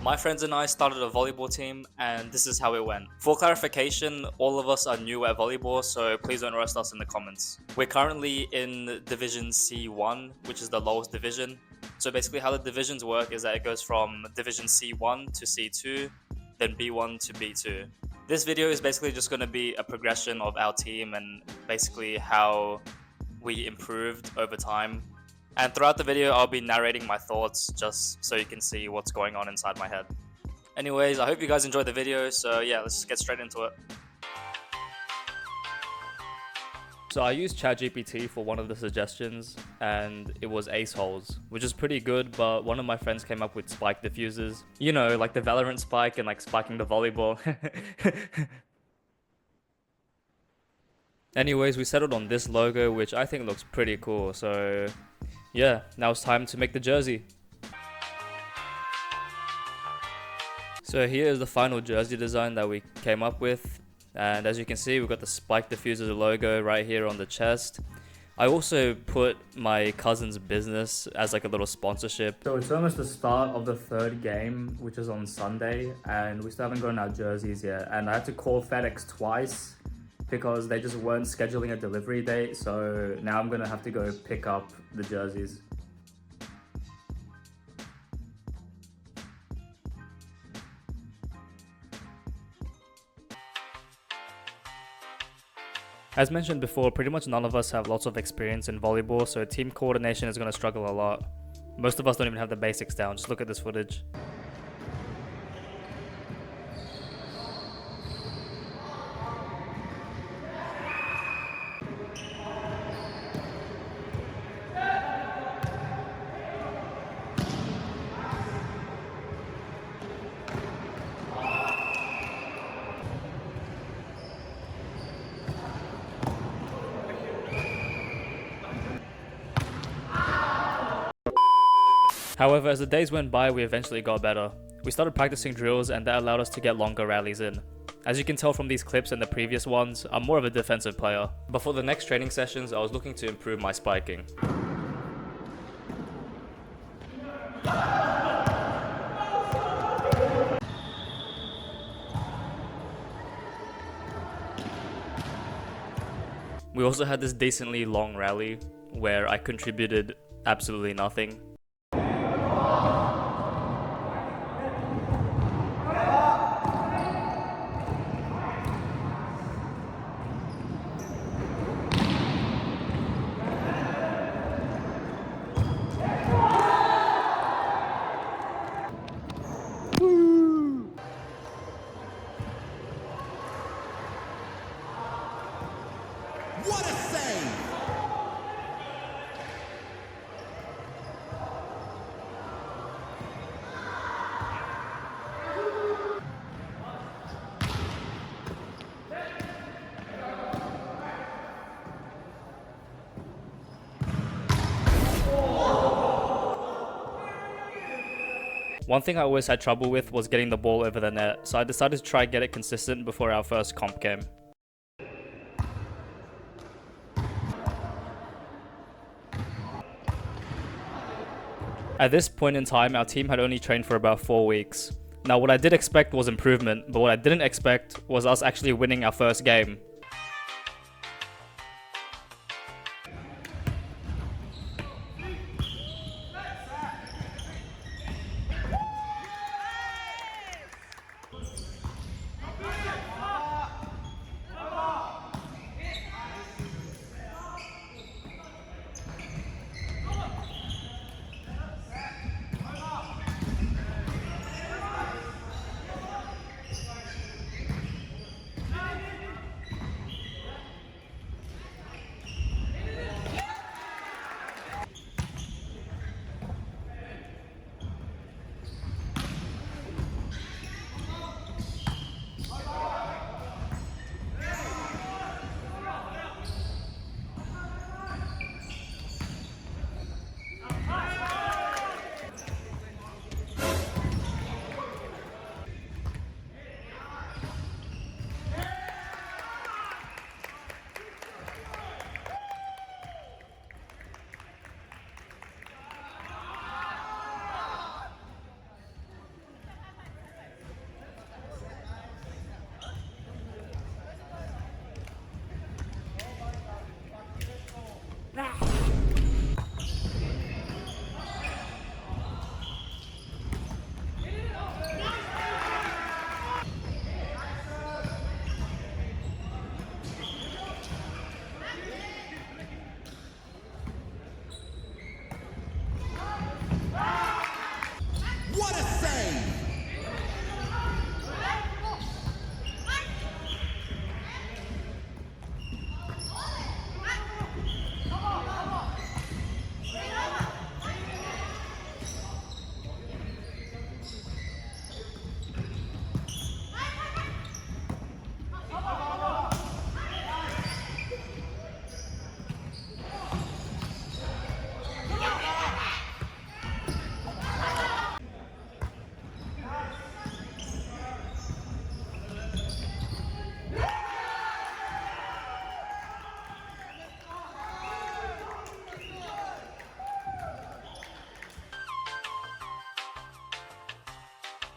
My friends and I started a volleyball team, and this is how it went. For clarification, all of us are new at volleyball, so please don't roast us in the comments. We're currently in Division C1, which is the lowest division. So basically how the divisions work is that it goes from Division C1 to C2, then B1 to B2. This video is basically just going to be a progression of our team and basically how we improved over time. And throughout the video, I'll be narrating my thoughts just so you can see what's going on inside my head. Anyways, I hope you guys enjoyed the video, so yeah, let's just get straight into it. So I used ChatGPT for one of the suggestions, and it was ace holes, which is pretty good, but one of my friends came up with spike diffusers. You know, like the Valorant spike and like spiking the volleyball. Anyways, we settled on this logo, which I think looks pretty cool, so yeah, now it's time to make the jersey. So here is the final jersey design that we came up with. And as you can see, we've got the spike diffuser logo right here on the chest. I also put my cousin's business as like a little sponsorship. So it's almost the start of the third game, which is on Sunday, and we still haven't gotten our jerseys yet. And I had to call FedEx twice because they just weren't scheduling a delivery date. So now I'm gonna have to go pick up the jerseys. As mentioned before, pretty much none of us have lots of experience in volleyball, so team coordination is going to struggle a lot. Most of us don't even have the basics down, just look at this footage. However, as the days went by, we eventually got better. We started practicing drills, and that allowed us to get longer rallies in. As you can tell from these clips and the previous ones, I'm more of a defensive player. But for the next training sessions, I was looking to improve my spiking. We also had this decently long rally where I contributed absolutely nothing. What a save! One thing I always had trouble with was getting the ball over the net, so I decided to try and get it consistent before our first comp game. At this point in time, our team had only trained for about 4 weeks. Now what I did expect was improvement, but what I didn't expect was us actually winning our first game.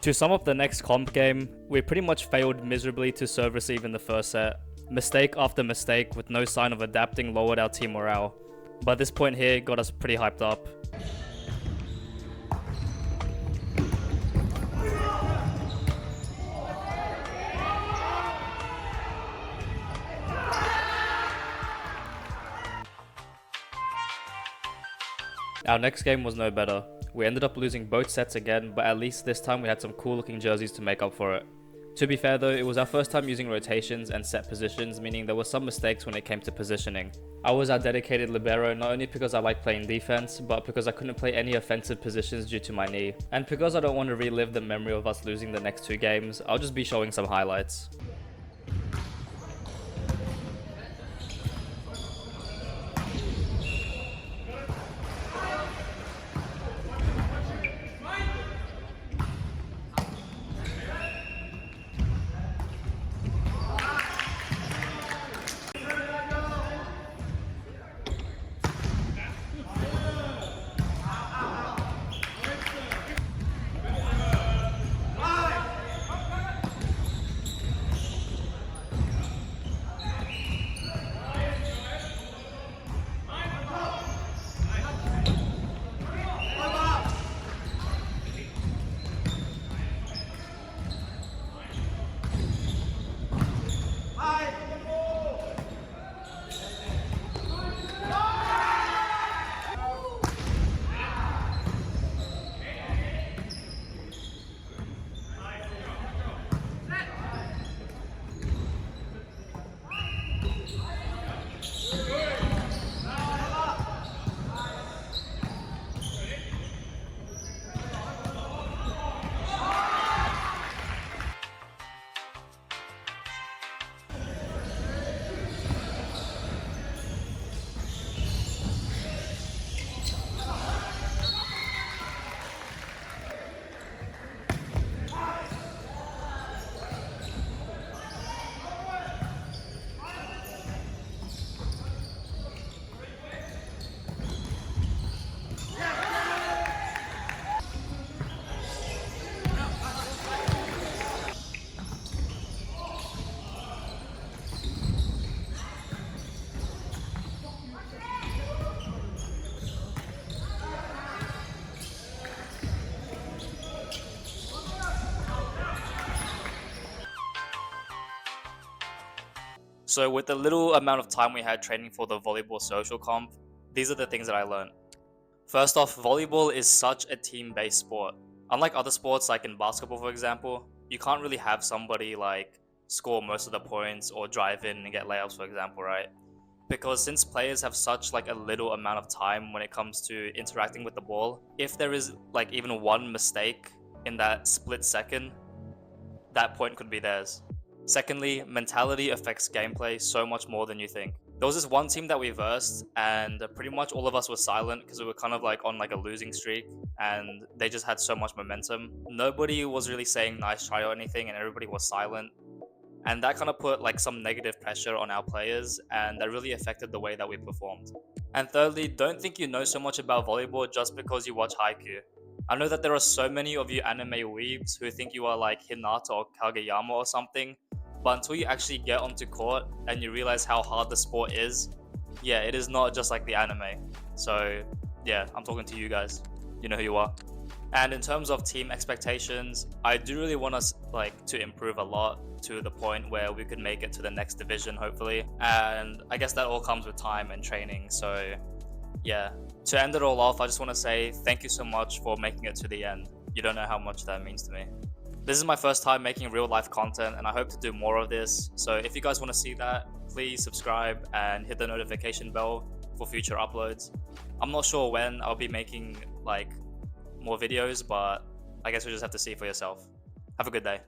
To sum up the next comp game, we pretty much failed miserably to serve receive in the first set. Mistake after mistake with no sign of adapting lowered our team morale. But this point here got us pretty hyped up. Our next game was no better. We ended up losing both sets again, but at least this time we had some cool looking jerseys to make up for it. To be fair though, it was our first time using rotations and set positions, meaning there were some mistakes when it came to positioning. I was our dedicated libero not only because I like playing defense, but because I couldn't play any offensive positions due to my knee. And because I don't want to relive the memory of us losing the next two games, I'll just be showing some highlights. So with the little amount of time we had training for the volleyball social comp, these are the things that I learned. First off, volleyball is such a team-based sport. Unlike other sports like in basketball for example, you can't really have somebody like score most of the points or drive in and get layups for example, right? Because since players have such like a little amount of time when it comes to interacting with the ball, if there is like even one mistake in that split second, that point could be theirs. Secondly, mentality affects gameplay so much more than you think. There was this one team that we versed and pretty much all of us were silent because we were kind of like on like a losing streak and they just had so much momentum. Nobody was really saying nice try or anything and everybody was silent. And that kind of put like some negative pressure on our players and that really affected the way that we performed. And thirdly, don't think you know so much about volleyball just because you watch Haikyuu. I know that there are so many of you anime weebs who think you are like Hinata or Kageyama or something, but until you actually get onto court and you realize how hard the sport is, yeah, it is not just like the anime. So yeah, I'm talking to you guys. You know who you are. And in terms of team expectations, I do really want us like to improve a lot to the point where we could make it to the next division hopefully. And I guess that all comes with time and training. So yeah, to end it all off, I just want to say thank you so much for making it to the end. You don't know how much that means to me. This is my first time making real life content and I hope to do more of this. So if you guys want to see that, please subscribe and hit the notification bell for future uploads. I'm not sure when I'll be making like more videos, but I guess we just have to see for yourself. Have a good day.